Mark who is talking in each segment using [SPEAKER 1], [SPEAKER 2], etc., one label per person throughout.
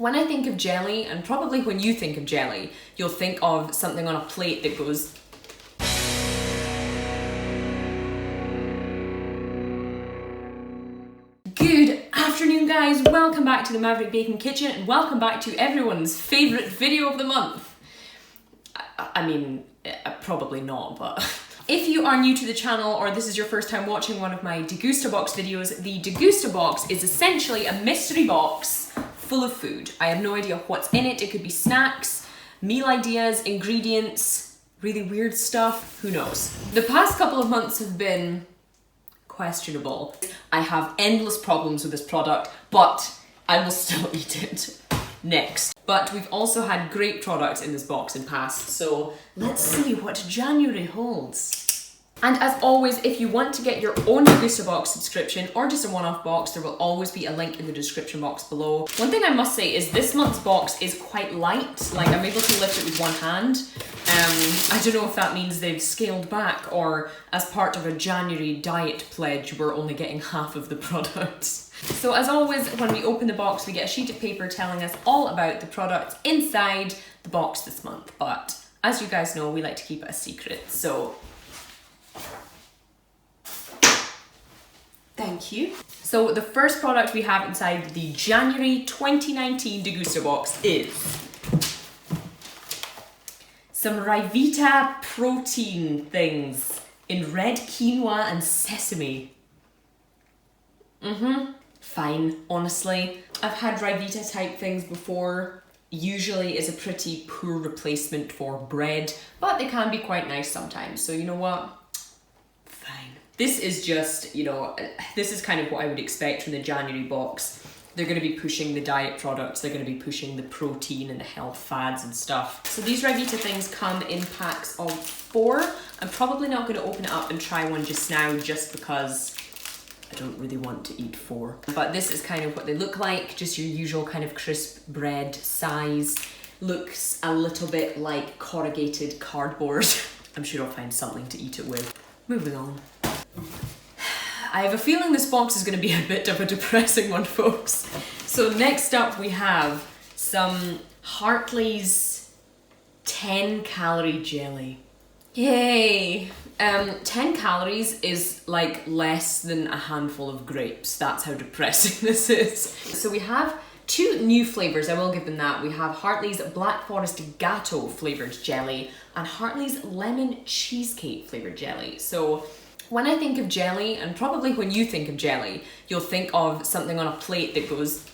[SPEAKER 1] When I think of jelly, and probably when you think of jelly, you'll think of something on a plate that goes... Good afternoon, guys. Welcome back to the Maverick Bacon Kitchen, and welcome back to everyone's favourite video of the month. I mean, probably not, but... If you are new to the channel or this is your first time watching one of my Degustabox videos, the Degustabox is essentially a mystery box full of food. I have no idea what's in it. It could be snacks, meal ideas, ingredients, really weird stuff, who knows. The past couple of months have been questionable. I have endless problems with this product, but I will still eat it. Next. But we've also had great products in this box in past, so let's see what January holds. And as always, if you want to get your own Degustabox subscription or just a one-off box, there will always be a link in the description box below. One thing I must say is this month's box is quite light. Like, I'm able to lift it with one hand. I don't know if that means they've scaled back or as part of a January diet pledge, we're only getting half of the products. So as always, when we open the box, we get a sheet of paper telling us all about the products inside the box this month. But as you guys know, we like to keep it a secret, so thank you. So the first product we have inside the January 2019 Degustabox is some Ryvita protein things in red quinoa and sesame. Fine, honestly. I've had Ryvita type things before. Usually is a pretty poor replacement for bread, but they can be quite nice sometimes. So you know what? Fine. This is just, you know, this is kind of what I would expect from the January box. They're going to be pushing the diet products, they're going to be pushing the protein and the health fads and stuff. So these Ryvita things come in packs of 4. I'm probably not going to open it up and try one just now just because I don't really want to eat 4. But this is kind of what they look like, just your usual kind of crisp bread size. Looks a little bit like corrugated cardboard. I'm sure I'll find something to eat it with. Moving on. I have a feeling this box is going to be a bit of a depressing one, folks. So next up we have some Hartley's 10 calorie jelly. Yay! 10 calories is like less than a handful of grapes. That's how depressing this is. So we have 2 new flavors, I will give them that. We have Hartley's Black Forest Gatto flavored jelly and Hartley's Lemon Cheesecake flavored jelly. So when I think of jelly, and probably when you think of jelly, you'll think of something on a plate that goes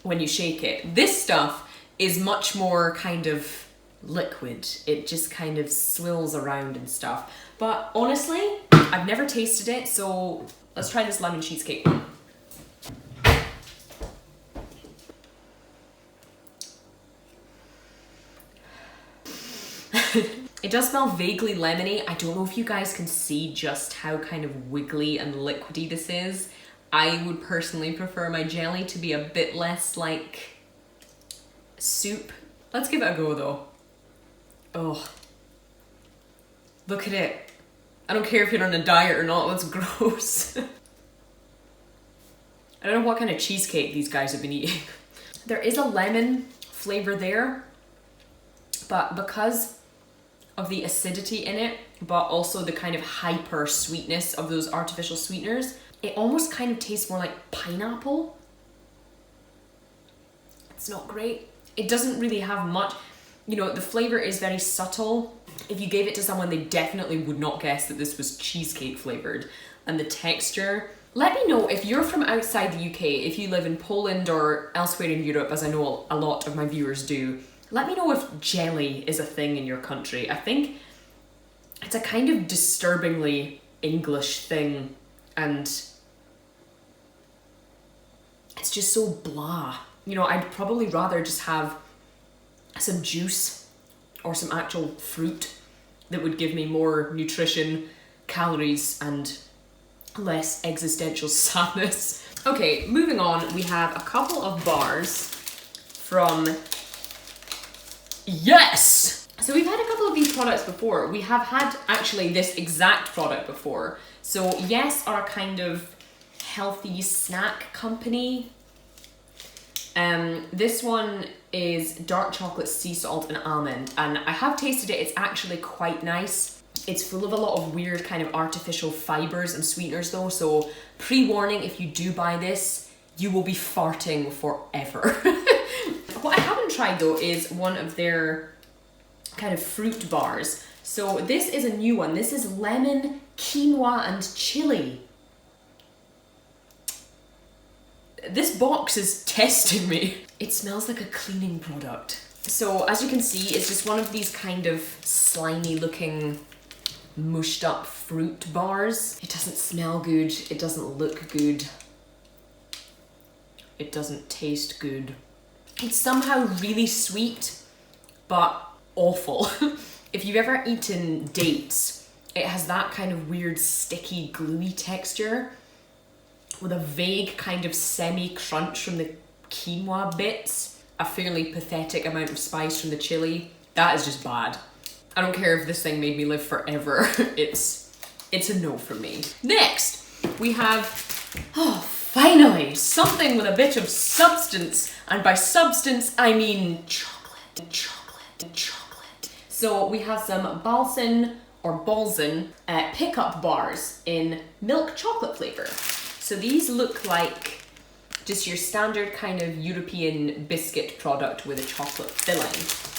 [SPEAKER 1] when you shake it. This stuff is much more kind of liquid. It just kind of swirls around and stuff. But honestly, I've never tasted it, so let's try this lemon cheesecake one. It does smell vaguely lemony. I don't know if you guys can see just how kind of wiggly and liquidy this is. I would personally prefer my jelly to be a bit less like soup. Let's give it a go though. Oh, look at it. I don't care if you're on a diet or not, that's gross. I don't know what kind of cheesecake these guys have been eating. There is a lemon flavor there, but because of the acidity in it, but also the kind of hyper sweetness of those artificial sweeteners, it almost kind of tastes more like pineapple. It's not great. It doesn't really have much, you know, the flavor is very subtle. If you gave it to someone, they definitely would not guess that this was cheesecake flavored. And the texture, let me know if you're from outside the UK, if you live in Poland or elsewhere in Europe, as I know a lot of my viewers do. Let me know if jelly is a thing in your country. I think it's a kind of disturbingly English thing, and it's just so blah. You know, I'd probably rather just have some juice or some actual fruit that would give me more nutrition, calories, and less existential sadness. Okay, moving on, we have a couple of bars from Yes! So we've had a couple of these products before. We have had actually this exact product before. So Yes are a kind of healthy snack company. This one is dark chocolate, sea salt and almond, and I have tasted it. It's actually quite nice. It's full of a lot of weird kind of artificial fibers and sweeteners though, so pre-warning, if you do buy this, you will be farting forever. What I haven't tried though is one of their kind of fruit bars. So this is a new one. This is lemon, quinoa and chili. This box is testing me. It smells like a cleaning product. So as you can see, it's just one of these kind of slimy looking mushed up fruit bars. It doesn't smell good. It doesn't look good. It doesn't taste good. It's somehow really sweet, but awful. If you've ever eaten dates, it has that kind of weird sticky gluey texture with a vague kind of semi-crunch from the quinoa bits, a fairly pathetic amount of spice from the chili. That is just bad. I don't care if this thing made me live forever. It's a no from me. Next, we have, oh, finally, something with a bit of substance. And by substance, I mean chocolate, chocolate, chocolate. So we have some Balsan pickup bars in milk chocolate flavor. So these look like just your standard kind of European biscuit product with a chocolate filling.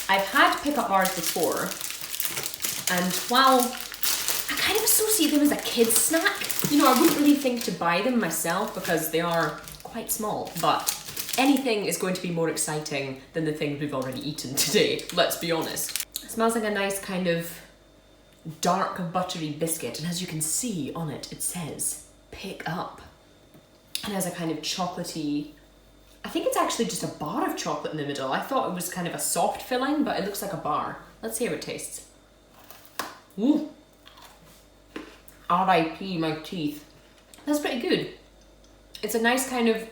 [SPEAKER 1] I've had pickup bars before, and while I kind of associate them as a kid's snack, you know, I wouldn't really think to buy them myself because they are quite small, but anything is going to be more exciting than the things we've already eaten today, let's be honest. It smells like a nice kind of dark buttery biscuit, and as you can see on it, it says pick up. And has a kind of chocolatey, I think it's actually just a bar of chocolate in the middle. I thought it was kind of a soft filling, but it looks like a bar. Let's see how it tastes. Ooh. R.I.P. my teeth. That's pretty good. It's a nice kind of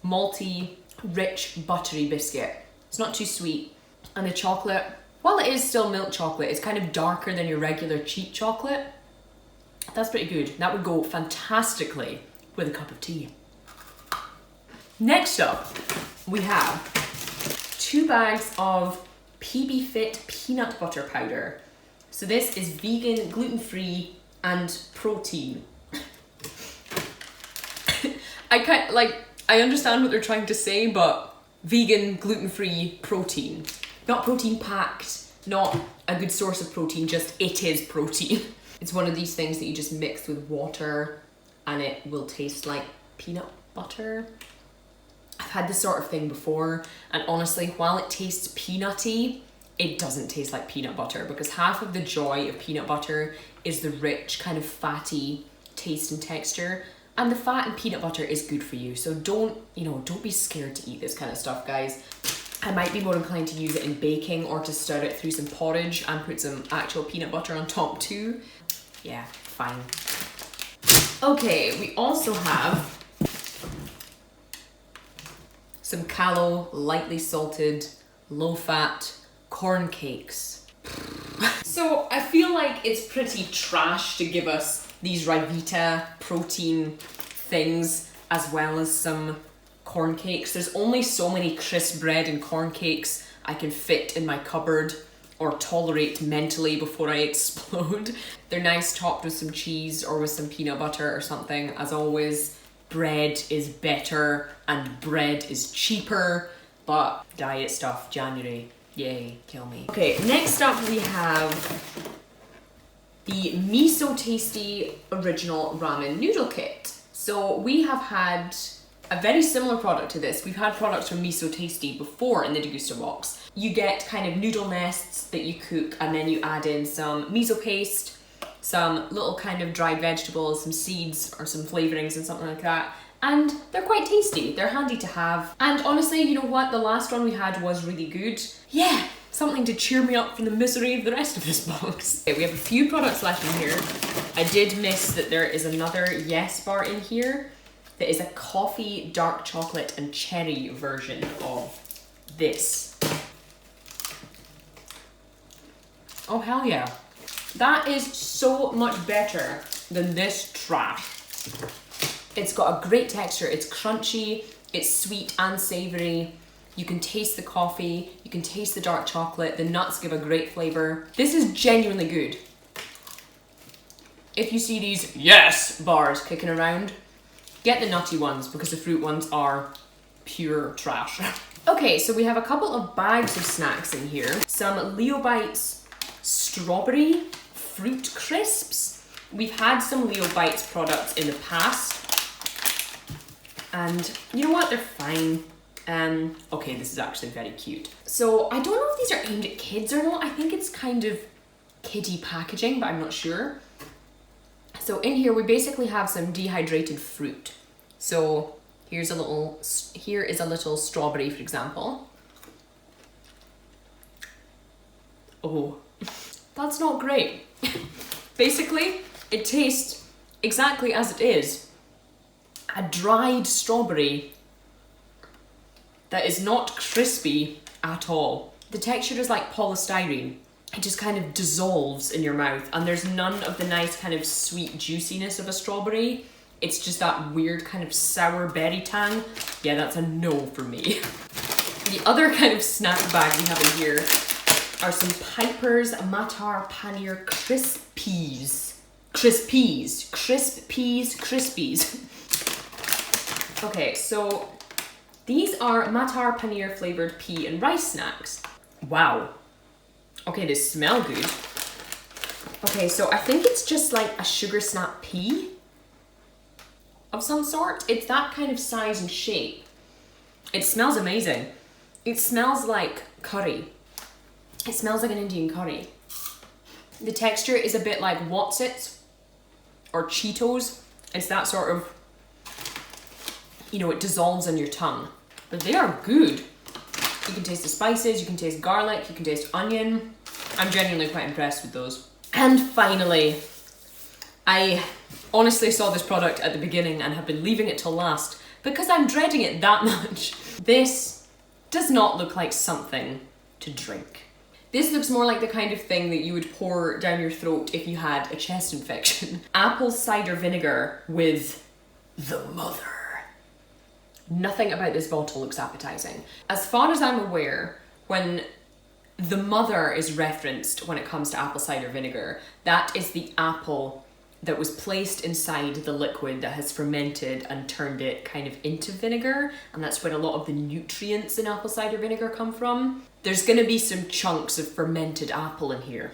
[SPEAKER 1] malty, rich, buttery biscuit. It's not too sweet. And the chocolate, while it is still milk chocolate, it's kind of darker than your regular cheap chocolate. That's pretty good. That would go fantastically with a cup of tea. Next up, we have 2 bags of PB Fit peanut butter powder. So this is vegan, gluten-free, and protein. I understand what they're trying to say, but vegan, gluten-free, protein. Not protein packed, not a good source of protein, just it is protein. It's one of these things that you just mix with water and it will taste like peanut butter. I've had this sort of thing before, and honestly, while it tastes peanutty, it doesn't taste like peanut butter, because half of the joy of peanut butter is the rich, kind of fatty taste and texture, and the fat in peanut butter is good for you. So don't be scared to eat this kind of stuff, guys. I might be more inclined to use it in baking or to stir it through some porridge and put some actual peanut butter on top too. Yeah, fine. Okay, we also have some callow, lightly salted, low-fat corn cakes. So I feel like it's pretty trash to give us these Ryvita protein things as well as some corn cakes. There's only so many crisp bread and corn cakes I can fit in my cupboard or tolerate mentally before I explode. They're nice topped with some cheese or with some peanut butter or something. As always, bread is better and bread is cheaper, but diet stuff, January, yay, kill me. Okay, next up we have the Miso Tasty Original Ramen Noodle Kit. So we have had a very similar product to this. We've had products from Miso Tasty before in the Degustabox. You get kind of noodle nests that you cook, and then you add in some miso paste, some little kind of dried vegetables, some seeds or some flavorings and something like that. And they're quite tasty. They're handy to have. And honestly, you know what? The last one we had was really good. Yeah, something to cheer me up from the misery of the rest of this box. Okay, we have a few products left in here. I did miss that there is another Yes bar in here that is a coffee, dark chocolate and cherry version of this. Oh hell yeah. That is so much better than this trash. It's got a great texture, it's crunchy, it's sweet and savoury. You can taste the coffee, you can taste the dark chocolate, the nuts give a great flavour. This is genuinely good. If you see these yes bars kicking around, get the nutty ones because the fruit ones are pure trash. Okay, so we have a couple of bags of snacks in here. Some Leo Bites strawberry fruit crisps. We've had some Leo Bites products in the past. And you know what, they're fine. Okay, this is actually very cute. So I don't know if these are aimed at kids or not. I think it's kind of kiddie packaging, but I'm not sure. So in here we basically have some dehydrated fruit. So here is a little strawberry, for example. Oh, that's not great. Basically, it tastes exactly as it is. A dried strawberry that is not crispy at all. The texture is like polystyrene. It just kind of dissolves in your mouth, and there's none of the nice kind of sweet juiciness of a strawberry. It's just that weird kind of sour berry tang. Yeah, that's a no for me. The other kind of snack bag we have in here are some Piper's Matar Paneer Crispies. Crispies. Okay, so these are Matar Paneer flavoured pea and rice snacks. Wow. Okay, they smell good. Okay, so I think it's just like a sugar snap pea of some sort. It's that kind of size and shape. It smells amazing. It smells like curry. It smells like an Indian curry. The texture is a bit like What's-Its or Cheetos. It's that sort of, you know, it dissolves on your tongue. But they are good. You can taste the spices, you can taste garlic, you can taste onion. I'm genuinely quite impressed with those. And finally, I honestly saw this product at the beginning and have been leaving it till last because I'm dreading it that much. This does not look like something to drink. This looks more like the kind of thing that you would pour down your throat if you had a chest infection. Apple cider vinegar with the mother. Nothing about this bottle looks appetizing. As far as I'm aware, when the mother is referenced when it comes to apple cider vinegar, that is the apple that was placed inside the liquid that has fermented and turned it kind of into vinegar, and that's where a lot of the nutrients in apple cider vinegar come from. There's gonna be some chunks of fermented apple in here.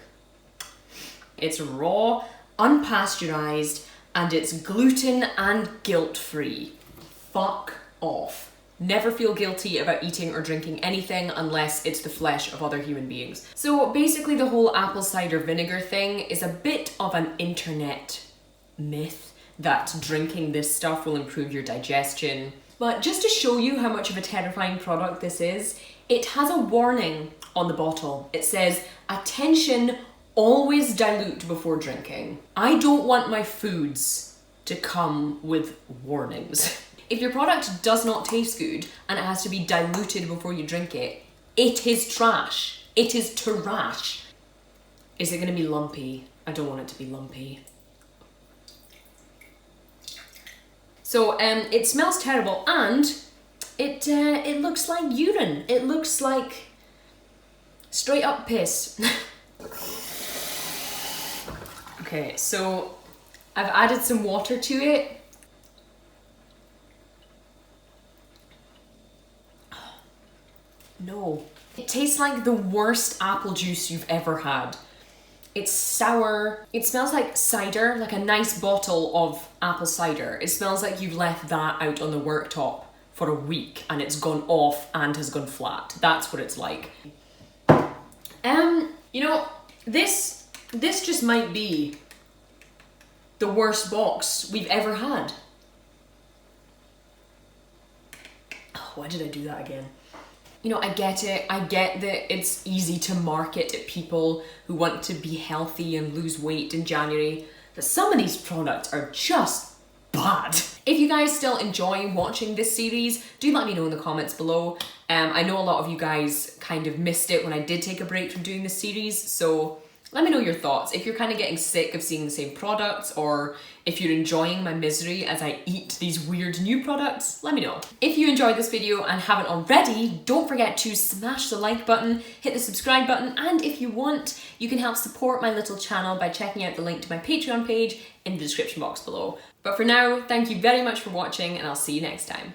[SPEAKER 1] It's raw, unpasteurized, and it's gluten and guilt-free. Fuck off. Never feel guilty about eating or drinking anything unless it's the flesh of other human beings. So basically the whole apple cider vinegar thing is a bit of an internet myth that drinking this stuff will improve your digestion. But just to show you how much of a terrifying product this is, it has a warning on the bottle. It says, "Attention, always dilute before drinking." I don't want my foods to come with warnings. If your product does not taste good and it has to be diluted before you drink it, it is trash. It is trash. Is it going to be lumpy? I don't want it to be lumpy. So it smells terrible, and it looks like urine. It looks like straight up piss. Okay, so I've added some water to it. No. It tastes like the worst apple juice you've ever had. It's sour. It smells like cider, like a nice bottle of apple cider. It smells like you've left that out on the worktop for a week and it's gone off and has gone flat. That's what it's like. You know, this just might be the worst box we've ever had. Oh, why did I do that again? You know, I get it. I get that it's easy to market at people who want to be healthy and lose weight in January, but some of these products are just bad. If you guys still enjoy watching this series, do let me know in the comments below. I know a lot of you guys kind of missed it when I did take a break from doing this series, so Let me know your thoughts. If you're kind of getting sick of seeing the same products, or if you're enjoying my misery as I eat these weird new products, let me know. If you enjoyed this video and haven't already, don't forget to smash the like button, hit the subscribe button, and if you want, you can help support my little channel by checking out the link to my Patreon page in the description box below. But for now, thank you very much for watching, and I'll see you next time.